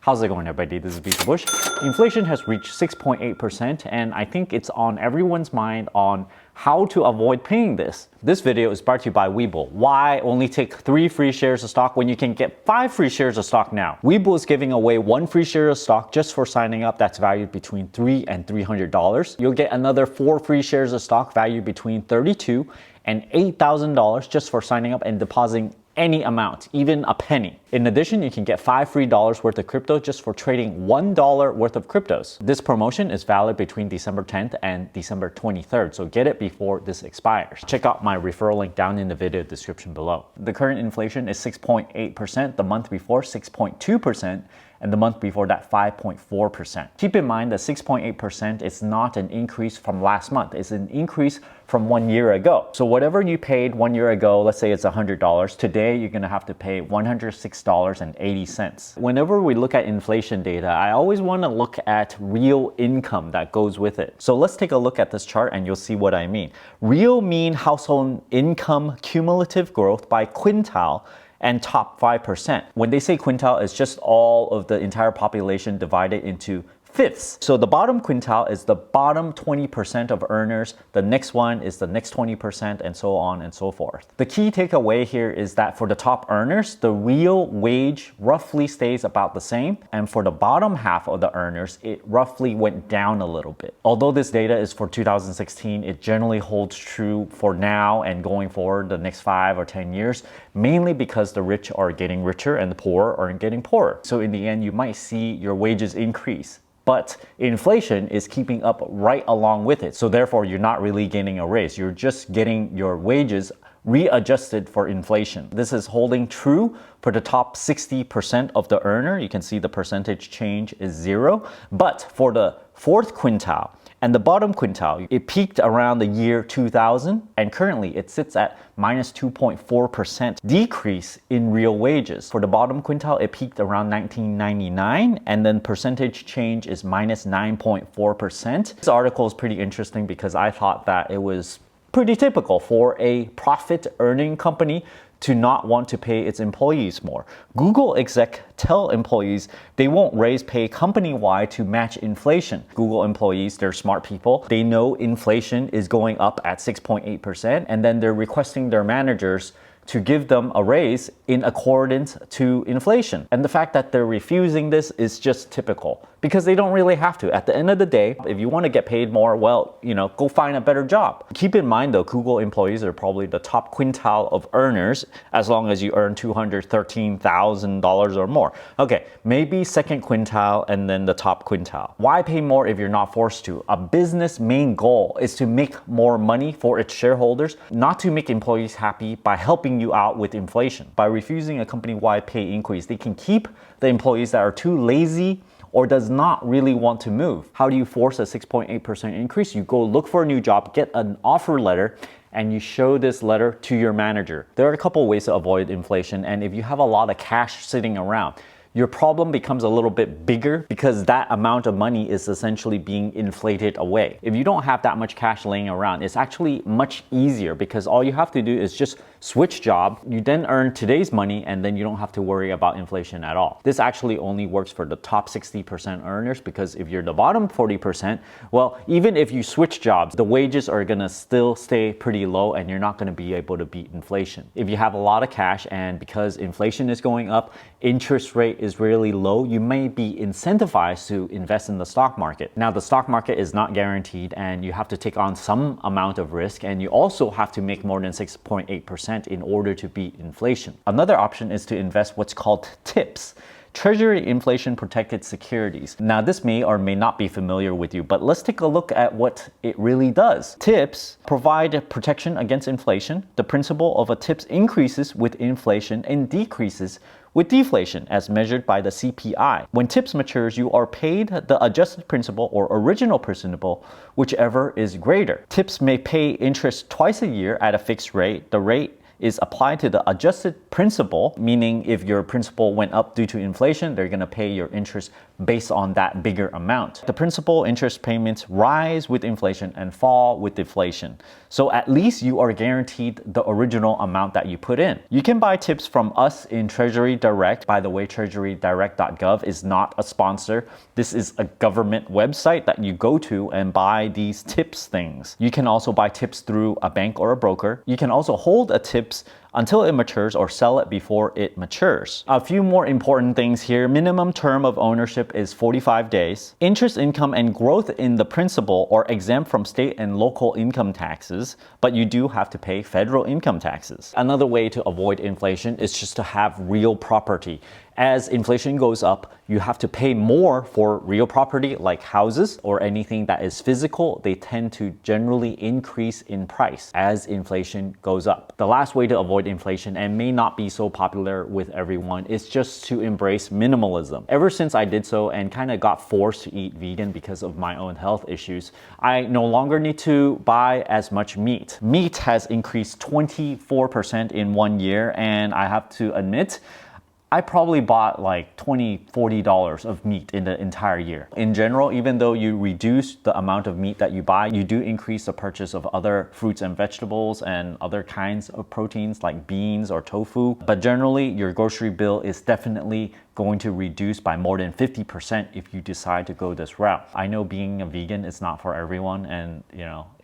How's it going, everybody? This is BeatTheBush. Inflation has reached 6.8%, and I think it's on everyone's mind on how to avoid paying this. This video is brought to you by Webull. Why only take 3 free shares of stock when you can get 5 free shares of stock now? Webull is giving away 1 free share of stock just for signing up that's valued between $3 and $300. You'll get another 4 free shares of stock valued between $32 and $8,000 just for signing up and depositing any amount, even a penny. In addition, you can get $5 free worth of crypto just for trading $1 worth of cryptos. This promotion is valid between December 10th and December 23rd, so get it before this expires. Check out my referral link down in the video description below. The current inflation is 6.8%, the month before 6.2%, and the month before that 5.4%. Keep in mind that 6.8% is not an increase from last month, it's an increase from 1 year ago. So whatever you paid 1 year ago, let's say it's $100, today you're gonna have to pay $106.80. Whenever we look at inflation data, I always wanna look at real income that goes with it. So let's take a look at this chart and you'll see what I mean. Real mean household income cumulative growth by quintile and top 5%. When they say quintile, it's just all of the entire population divided into fifths. So the bottom quintile is the bottom 20% of earners, the next one is the next 20%, and so on and so forth. The key takeaway here is that for the top earners, the real wage roughly stays about the same, and for the bottom half of the earners, it roughly went down a little bit. Although this data is for 2016, it generally holds true for now and going forward the next 5 or 10 years, mainly because the rich are getting richer and the poor are getting poorer. So in the end, you might see your wages increase, but inflation is keeping up right along with it. So therefore, you're not really getting a raise. You're just getting your wages readjusted for inflation. This is holding true for the top 60% of the earner. You can see the percentage change is 0. But for the fourth quintile and the bottom quintile, it peaked around the year 2000, and currently it sits at minus 2.4% decrease in real wages. For the bottom quintile, it peaked around 1999, and then percentage change is minus 9.4%. This article is pretty interesting because I thought that it was pretty typical for a profit earning company to not want to pay its employees more. Google exec tell employees they won't raise pay company-wide to match inflation. Google employees, they're smart people. They know inflation is going up at 6.8%, and then they're requesting their managers to give them a raise in accordance to inflation. And the fact that they're refusing this is just typical because they don't really have to. At the end of the day, if you want to get paid more, well, go find a better job. Keep in mind though, Google employees are probably the top quintile of earners as long as you earn $213,000 or more. Okay, maybe second quintile and then the top quintile. Why pay more if you're not forced to? A business main goal is to make more money for its shareholders, not to make employees happy by helping you out with inflation. By refusing a company-wide pay increase, they can keep the employees that are too lazy or does not really want to move. How do you force a 6.8% increase? You go look for a new job, get an offer letter, and you show this letter to your manager. There are a couple ways to avoid inflation, and if you have a lot of cash sitting around, your problem becomes a little bit bigger because that amount of money is essentially being inflated away. If you don't have that much cash laying around, it's actually much easier because all you have to do is just switch job. You then earn today's money and then you don't have to worry about inflation at all. This actually only works for the top 60% earners because if you're the bottom 40%, well, even if you switch jobs, the wages are gonna still stay pretty low and you're not gonna be able to beat inflation. If you have a lot of cash and because inflation is going up, interest rate is really low, you may be incentivized to invest in the stock market. Now, the stock market is not guaranteed and you have to take on some amount of risk, and you also have to make more than 6.8% in order to beat inflation. Another option is to invest what's called TIPS. Treasury Inflation Protected Securities. Now, this may or may not be familiar with you, but let's take a look at what it really does. TIPS provide protection against inflation. The principal of a TIPS increases with inflation and decreases with deflation as measured by the CPI. When TIPS matures, you are paid the adjusted principal or original principal, whichever is greater. TIPS may pay interest twice a year at a fixed rate. The rate is applied to the adjusted principal, meaning if your principal went up due to inflation, they're going to pay your interest based on that bigger amount. The principal interest payments rise with inflation and fall with deflation. So at least you are guaranteed the original amount that you put in. You can buy tips from us in Treasury Direct. By the way, treasurydirect.gov is not a sponsor. This is a government website that you go to and buy these tips things. You can also buy tips through a bank or a broker. You can also hold a tips until it matures or sell it before it matures. A few more important things here. Minimum term of ownership is 45 days. Interest income and growth in the principal are exempt from state and local income taxes, but you do have to pay federal income taxes. Another way to avoid inflation is just to have real property. As inflation goes up, you have to pay more for real property like houses or anything that is physical. They tend to generally increase in price as inflation goes up. The last way to avoid inflation, and may not be so popular with everyone, is just to embrace minimalism. Ever since I did so and kind of got forced to eat vegan because of my own health issues, I no longer need to buy as much meat. Meat has increased 24% in 1 year, and I have to admit, I probably bought like $20, $40 of meat in the entire year. In general, even though you reduce the amount of meat that you buy, you do increase the purchase of other fruits and vegetables and other kinds of proteins like beans or tofu. But generally, your grocery bill is definitely going to reduce by more than 50% if you decide to go this route. I know being a vegan is not for everyone, and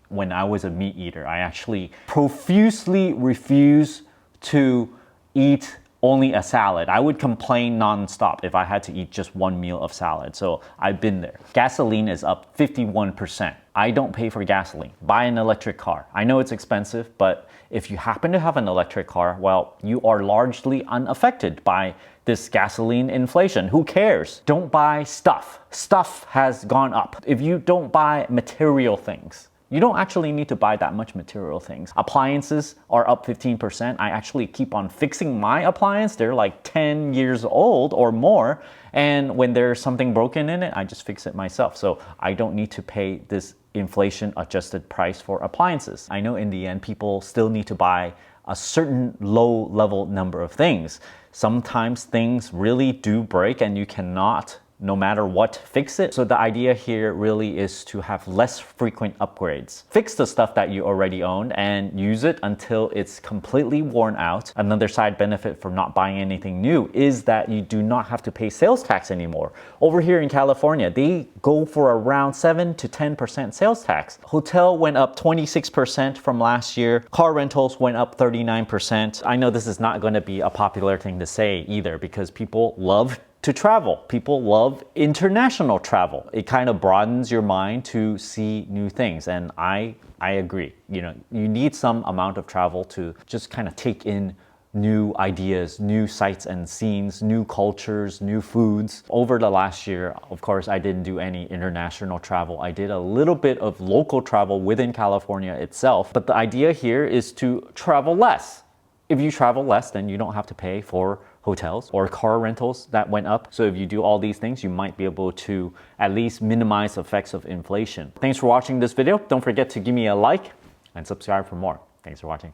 when I was a meat eater, I actually profusely refused to eat only a salad. I would complain nonstop if I had to eat just one meal of salad. So I've been there. Gasoline is up 51%. I don't pay for gasoline. Buy an electric car. I know it's expensive, but if you happen to have an electric car, well, you are largely unaffected by this gasoline inflation. Who cares? Don't buy stuff. Stuff has gone up. If you don't buy material things, you don't actually need to buy that much material things. Appliances are up 15%. I actually keep on fixing my appliance. They're like 10 years old or more. And when there's something broken in it, I just fix it myself. So I don't need to pay this inflation adjusted price for appliances. I know in the end, people still need to buy a certain low level number of things. Sometimes things really do break and you cannot, no matter what, fix it. So the idea here really is to have less frequent upgrades. Fix the stuff that you already own and use it until it's completely worn out. Another side benefit from not buying anything new is that you do not have to pay sales tax anymore. Over here in California, they go for around 7 to 10% sales tax. Hotel went up 26% from last year. Car rentals went up 39%. I know this is not going to be a popular thing to say either because people love to travel. People love international travel. It kind of broadens your mind to see new things. And I agree. You need some amount of travel to just kind of take in new ideas, new sights and scenes, new cultures, new foods. Over the last year, of course, I didn't do any international travel. I did a little bit of local travel within California itself. But the idea here is to travel less. If you travel less, then you don't have to pay for hotels or car rentals that went up. So if you do all these things, you might be able to at least minimize effects of inflation. Thanks for watching this video. Don't forget to give me a like and subscribe for more. Thanks for watching.